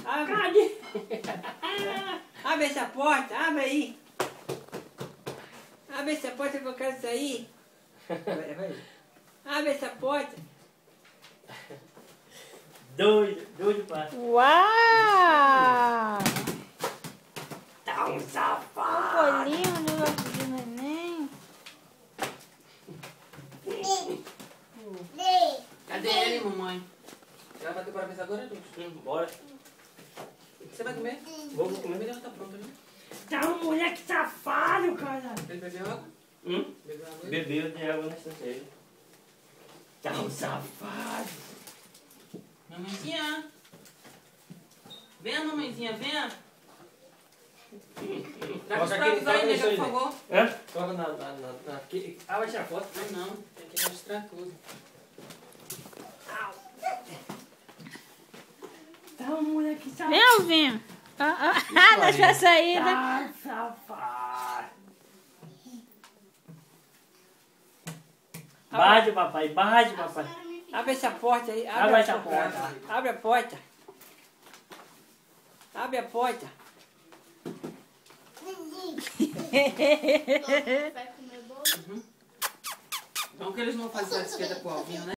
Abre. Abre essa porta, abre aí. Abre essa porta que eu quero sair. Vai. Abre essa porta. Doido, pai. Uau! Tá um safado. Bolinho no negócio do neném. Cadê ele, mamãe? Vai bater para mesa agora, Lúcio? Bora. Você vai comer? Vou comer. A melhor tá pronta, né? Tá um moleque safado, cara. Ele bebeu água? Bebeu água? Bebeu de água na estrangeira. Tá um safado. Mamãezinha. Venha, mamãezinha, venha. Traga os pratos aí, nega, por favor. Hã? Coloca na... Ah, vai tirar foto? Não, tem que registrar tudo. Tá um moleque safado. Vem, Alvinho. Deixa a saída. Tá safado. Bate, papai. Bate, papai. Abre essa porta aí. Abre essa porta. Abre a porta. Abre a porta. Vai comer bolo? Então que eles não fazem a esquerda pro Alvinho, né?